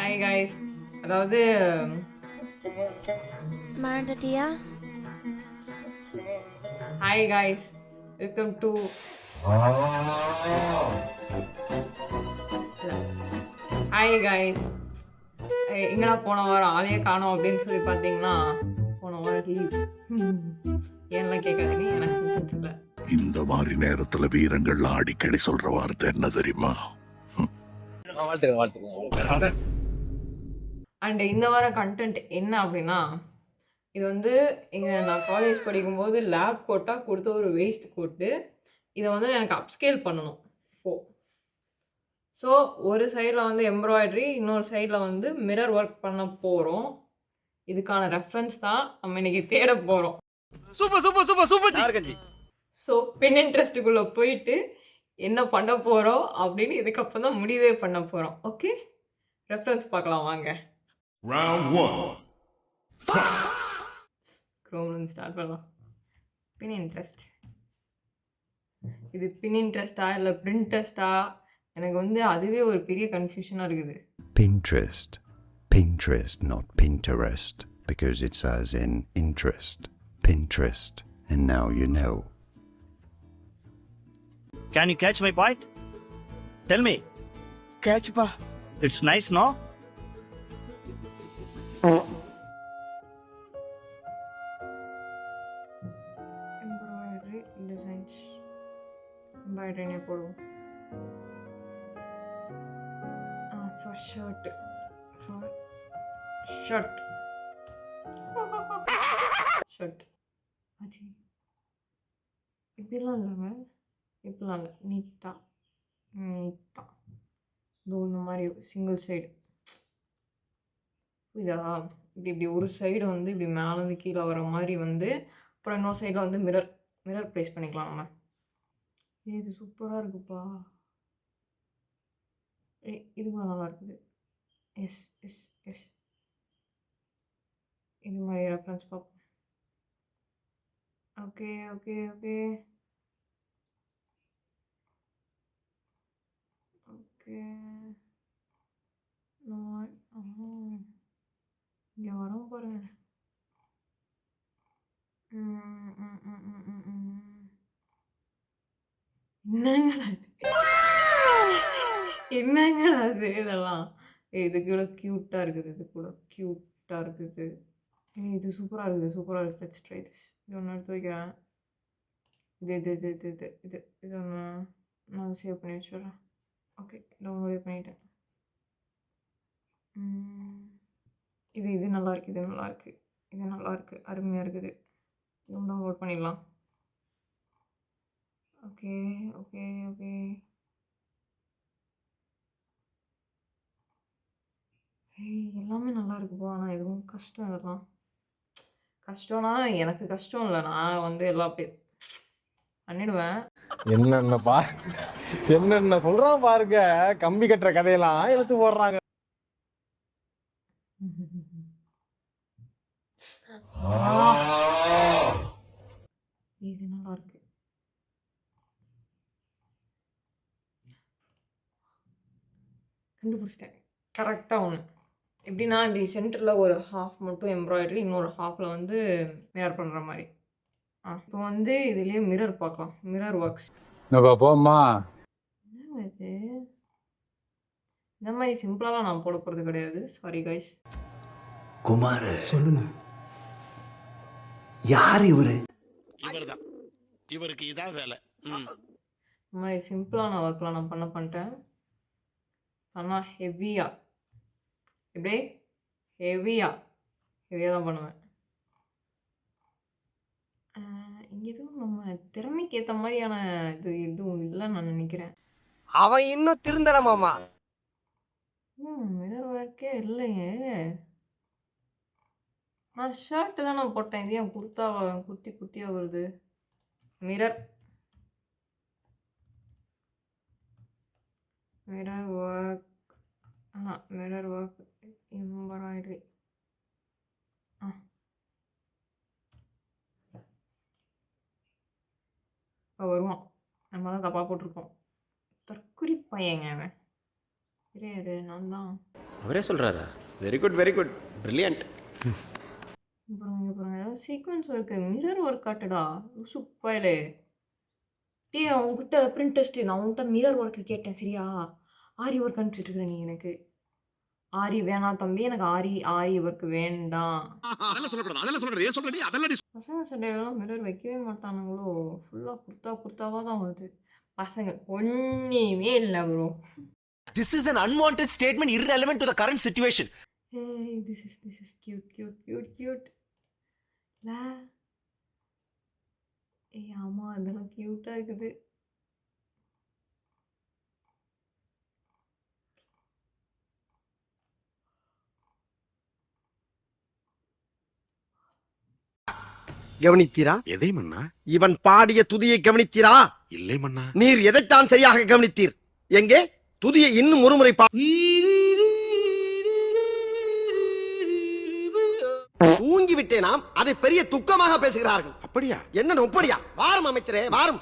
Hi guys. அதாவது மறந்துட்டியா? Hi guys, welcome to hi guys. எங்கடா போன வாரம் ஆளையே காணோம் அப்படின்னு சொல்லி பார்த்தீங்கன்னா, போன வாரம் லீவ். ஏன்லாம் கேட்காதீங்க, எனக்கு தெரியல. இந்த மாதிரி நேரத்துல வீரங்கள்லாம் அடிக்கடி சொல்ற வார்த்தை என்ன தெரியுமா? அண்ட் இந்த வாரம் கண்டென்ட் என்ன அப்படின்னா, இது வந்து நான் காலேஜ் படிக்கும்போது லேப் கோட்டாக கொடுத்த ஒரு வேஸ்ட் கோட்டு. இதை வந்து எனக்கு அப்ஸ்கேல் பண்ணணும் இப்போது. ஸோ ஒரு சைடில் வந்து எம்ப்ராய்டரி, இன்னொரு சைடில் வந்து மிரர் ஒர்க் பண்ண போகிறோம். இதுக்கான ரெஃபரன்ஸ் தான் நம்ம இன்னைக்கு தேட போகிறோம். Super super super super. So பின்இன்ட்ரெஸ்ட்டுக்குள்ளே போயிட்டு என்ன பண்ண போகிறோம் அப்படின்னு இதுக்கப்புறம் தான் முடிவே பண்ண போகிறோம். ஓகே, ரெஃபரன்ஸ் பார்க்கலாம் வாங்க. க்ரோம்லேருந்து ஸ்டார்ட் பண்ணலாம். பின்இன்ட்ரெஸ்ட், இது பின்இன்ட்ரெஸ்டா இல்லை பிரிண்டெஸ்டா? எனக்கு வந்து அதுவே ஒரு பெரிய கன்ஃபியூஷனாக இருக்குது. Pinterest. Pinterest, not Pinterest, because it says in interest. Pinterest. And now you know. Can you catch my point? Tell me. Catch pa. It's nice, no? Embroidery designs, எம்ப்ராய்டரினே போடுவோம். For shirt, for shirt shirt. அது இப்படிலாம் இல்லைங்க, இப்படிலாம் இல்லை, நீட்டாக இதோ இந்த மாதிரி சிங்கிள் சைடு இதா இப்படி இப்படி ஒரு சைடு வந்து இப்படி மேலேருந்து கீழே வர மாதிரி வந்து, அப்புறம் இன்னொரு சைடில் வந்து மிரர் ப்ளேஸ் பண்ணிக்கலாம் நம்ம. இது சூப்பராக இருக்குப்பா. இது கூட நல்லா இருக்குது. எஸ் எஸ் எஸ், இது மாதிரி ரெஃபரன்ஸ் பார்ப்போம். Okay okay okay okay. இங்கே வரோம் பாருங்க. என்னங்கடா இது, என்னங்கடா இது, இதெல்லாம் இது கூட க்யூட்டாக இருக்குது, இது கூட க்யூட்டாக இருக்குது. இது சூப்பராக இருக்குது, சூப்பராக இருக்குது. Let's try this. இது ஒன்று எடுத்து வைக்கிறேன். இது இது இது இது இது இது இது ஒன்று நான் சேவ் பண்ணி வச்சுடுறேன். ஓகே, டவுன்லோடே பண்ணிட்டேன். இது இது நல்லா இருக்குது, இது நல்லா இருக்குது, இது நல்லா இருக்குது, அருமையாக இருக்குது. இதுவும் டவுன்லோட் பண்ணிடலாம். Okay okay okay. எல்லாமே நல்லா இருக்குப்பா. ஆனால் எதுவும் கஷ்டம், இதெல்லாம் கஷ்டம்னா எனக்கு கஷ்டம் இல்லை, நான் வந்து எல்லா பண்ணிடுவேன். என்னென்ன சொல்றான் பாருங்க, கம்பி கட்டுற கதையெல்லாம் எடுத்து போடுறாங்க. இது நல்லா இருக்கு. கண்டுபிடிச்சிட்டேன் கரெக்டாக ஒன்று. எப்படின்னா இப்படி சென்டரில் ஒரு ஹாஃப் மட்டும் எம்ப்ராய்டரி, இன்னொரு ஹாஃபில் வந்து மிரர் பண்ணுற மாதிரி. இப்போ வந்து இதுலேயே மிரர் பார்க்கலாம். மிரர் ஒர்க்ஸ் போம்மா. என்ன இது, இந்த மாதிரி சிம்பிளாலாம் நான் போட போகிறது கிடையாது. Sorry guys. குமார சொல்லுங்க, யார் இவரு? இவர்தான், இவருக்கு இதான் வேலை. இந்த மாதிரி சிம்பிளான ஒர்க்லாம் நான் பண்ணிட்டேன். ஆனால் ஹெவியாக இப்படியே ஹெவியாக தான் பண்ணுவேன். இங்கே எதுவும் நம்ம திறமைக்கு ஏற்ற மாதிரியான இது எதுவும் இல்லைன்னு நான் நினைக்கிறேன். அவன் இன்னும் திருந்தல மாமா. மிரர் ஒர்க்கே இல்லையே. நான் ஷர்ட்டு தான் நான் போட்டேன், இது ஏன் குர்த்தியாக வருது? Mirror work, mirror work embroidery. வருவான், நம்ம தான் தப்பாக போட்டிருக்கோம். தற்குறி பையங்க அவன். கிடையாது, நான் தான். அவரே சொல்றாரா? Very good, very good, brilliant. இங்க பாருங்க ஏதாவது சீக்வன்ஸ் ஒர்க்கு மிரர் ஒர்க் காட்டுடா சூப்பர்லே. டேய் அவன்கிட்ட பிரிண்ட் டெஸ்ட் நான் உன்கிட்ட மிரர் ஒர்க்கு கேட்டேன் சரியா? ஆரி ஒர்க் அனுப்பிச்சிட்டு இருக்கிற நீ எனக்கு. ஆரி வேணாம் தம்பி, எனக்கு ஆரி ஒர்க் வேண்டாம். அதெல்லாம் சொல்லக்கூடாது, அதெல்லாம் சொல்லக்கூடாது. ஏன் சொல்றடி? அதெல்லாம் பசங்க சண்டையிலலாம் மிரர் வைக்கவே மாட்டானுங்களோ? ஃபுல்லா குர்தாவா தான் வருது. பசங்க ஒண்ணுமே இல்ல bro. This is an unwanted statement irrelevant to the current situation. Hey, this is cute. ல ஏய் ஆமா அதெல்லாம் கியூட்டா இருக்குது. கவனித்தீரா? எதை மன்னா? இவன் பாடிய துதியை கவனித்தீரா? இல்லை மன்னா. நீர் எதைத்தான் சரியாக கவனித்தீர்? எங்கே துதியை இன்னும் ஒருமுறை தூங்கி விட்டேனாம், அதை பெரிய துக்கமாக பேசுகிறார்கள். அப்படியா? என்ன நொப்படியா? வாரும் அமைச்சரே வாரும்.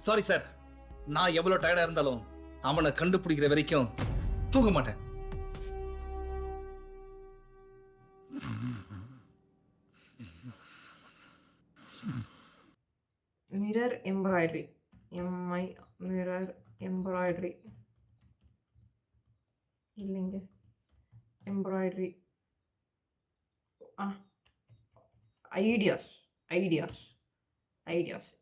சாரி சார், நான் எவ்வளவு டயர்டா இருந்தாலும் அவனை கண்டுபிடிக்கிற வரைக்கும் தூங்க மாட்டேன். Mirror embroidery Mi mirror embroidery இல்லைங்க எம்ப்ராய்டரி ஐடியாஸ்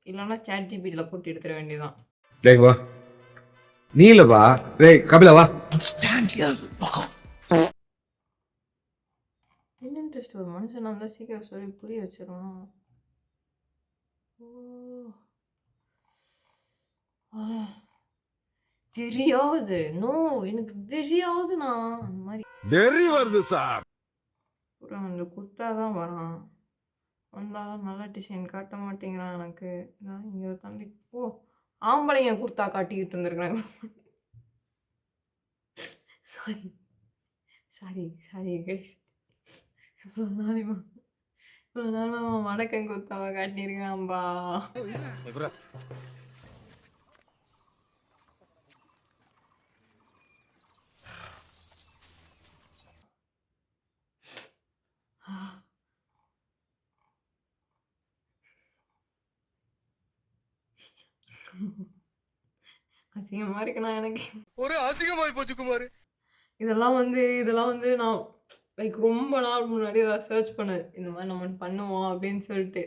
இல்லைன்னா சாட் ஜிபிடியில் போட்டு எடுத்துட வேண்டியதான். டேய் வா நீல வா டேய் கபில வா. என்ன இன்ட்ரெஸ்ட் ஒரு மனுஷன் இருந்தால் சீக்கிரம் சொல்லி புரிய வச்சிடணும். தெரியாது நோ எனக்கு தெரியாதுண்ணா அந்த மாதிரி வெறி வருது சார். அப்புறம் அந்த குர்த்தா தான் வரான் வந்தாலும் நல்ல டிசைன் காட்ட மாட்டேங்கிறான் எனக்கு. இங்கே ஒரு தம்பி ஆம்பளைங்க குர்த்தா காட்டிக்கிட்டு இருந்திருக்கிறாங்க. Sorry guys. இவ்வளோ நாள் வணக்கம் குர்த்தாவை காட்டியிருக்கான்பா. அசிங்கமா இருக்குண்ணா எனக்கு. ஒரு அசிங்கமாய் போச்சு குமார். இதெல்லாம் வந்து நான் லைக் ரொம்ப நாள் முன்னாடி ஏதாவது சர்ச் பண்ணேன் இந்த மாதிரி நம்ம பண்ணுவோம் அப்படின்னு சொல்லிட்டு.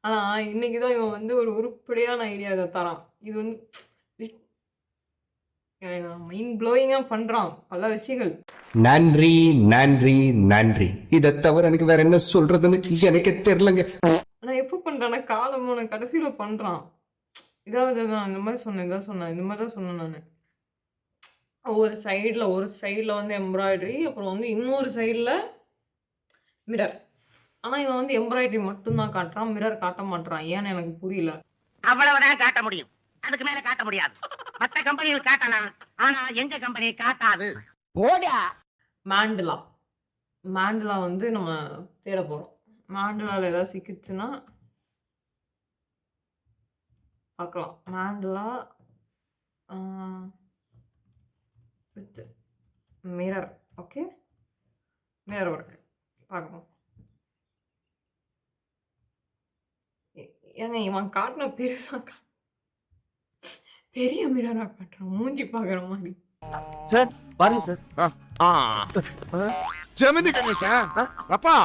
ஆனால் இன்னைக்கு தான் இவன் வந்து ஒரு உருப்படியான ஐடியா இதை தரான். இது வந்து மைண்ட் ப்ளோயிங்காக பண்ணுறான் பல விஷயங்கள். நன்றி நன்றி நன்றி. இதை தவிர எனக்கு வேற என்ன சொல்றதுன்னு எனக்கு தெரியலங்க. ஆனால் எப்போ பண்ணுறான்னா காலமான கடைசியில் பண்ணுறான். இதாவது நான் இந்த மாதிரி சொன்னேன் இந்த மாதிரி தான் சொன்னேன் நான். ஒரு சைடில் வந்து எம்ப்ராய்டரி, அப்புறம் வந்து இன்னொரு சைடில் மிரர். ஆனால் இவன் வந்து எம்ப்ராய்டரி மட்டும்தான் காட்டுறான், மிரர் காட்ட மாட்டான். ஏன்னு எனக்கு புரியல. அவ்வளவுதான் காட்ட முடியும், அதுக்கு மேல காட்ட முடியாது. மற்ற கம்பெனிகள் காட்டலாம், ஆனா எங்க கம்பெனி காட்டாது. மேண்டலா வந்து நம்ம தேட போகிறோம். மேண்டலாவில் ஏதாவது சிக்கிச்சுன்னா பார்க்கலாம். Mandala with mirror. Okay, mirror work பார்க்கணும். ஏங்க இவன் காட்டின பெரிய மிரரா காட்டுறான், மூஞ்சி பார்க்குற மாதிரி. சார் பாருங்க சார். ஜெமினி கணேசன் அப்பா,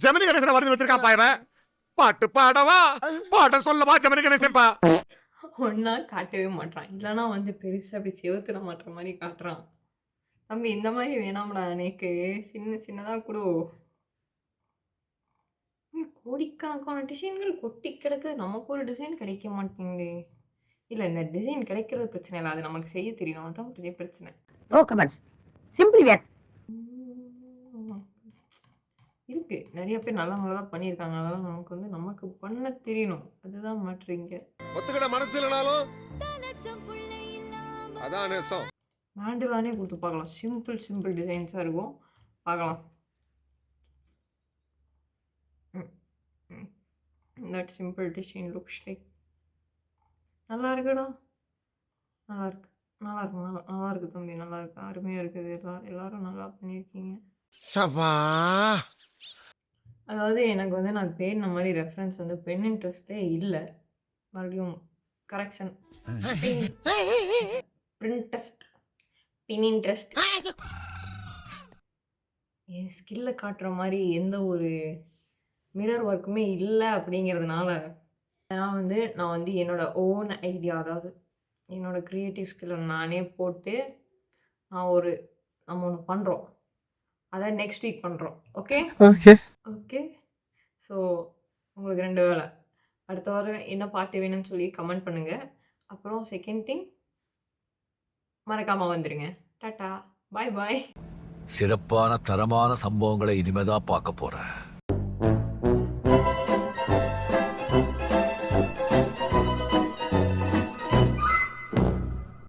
ஜெமினி கணேசன் வருது வச்சிருக்கான் பாயவன். பாட்டு பாடவா பாட்ட சொல்லவா ஜெமினி கணேசன்பா. ஒன்றா காட்டவே மாட்டான், இல்லைன்னா வந்து பெருசாக அப்படி செவுத்துல மாட்டுற மாதிரி காட்டுறான். தம்பி இந்த மாதிரி வேணாம்டா எனக்கு, சின்னதாக கூட. கோடிக்கணக்கான டிசைன்கள் கொட்டி கிடக்கு, நமக்கு ஒரு டிசைன் கிடைக்க மாட்டேங்குது. இல்லை இந்த டிசைன் கிடைக்கிறது பிரச்சனை இல்லை, அது நமக்கு செய்ய தெரியணும், அதான் பெரிய பிரச்சனை. இருக்கு நிறைய பேர் நல்லா பண்ணியிருக்காங்க, அதெல்லாம் நமக்கு வந்து நமக்கு பண்ண தெரியணும், அதுதான் மாற்றுறீங்க. ஒத்துக்கிட மனசு இல்லைனாலும் அதான் நேசம். மேண்டலானே கொடுத்து பார்க்கலாம், சிம்பிள் டிசைன்ஸாக இருக்கும், பார்க்கலாம். That simple design looks like நல்லா இருக்குடா. நல்லா இருக்கு. நல்லா இருக்கு தம்பி. நல்லா இருக்கு. அருமையா இருக்குது. எல்லாரும் நல்லா பண்ணியிருக்கீங்க. சபா அதாவது எனக்கு வந்து நான் தேடின மாரி ரெஃபரன்ஸ் வந்து பென் இன்ட்ரெஸ்ட்லே இல்ல. மறுபடியும் கரெக்ஷன். பிரிண்டெஸ்ட். பினின்ட்ரெஸ்ட். என் ஸ்கில்ல காட்டுற மாரி எந்த ஒரு மிரர் ஒர்க்குமே இல்ல அப்படிங்கிறதுனால, நான் வந்து என்னோட ஓன் ஐடியா, அதாவது என்னோட கிரியேட்டிவ் ஸ்கில்ல நானே போட்டு நம்ம ஒண்ணு பண்றோம். அத நெக்ஸ்ட் வீக் பண்றோம். ஓகே? ஓகே. ஓகே. ஸோ உங்களுக்கு 2 வேல. அடுத்த வாரம் என்ன பாட்டு வேணும்னு சொல்லி கமெண்ட் பண்ணுங்க. அப்புறம் செகண்ட் திங் மறக்காம வந்துருங்க. டாடா. பாய் பாய். சிறப்பான தரமான சம்பவங்களை இனிமேதான் பார்க்க போறேன்.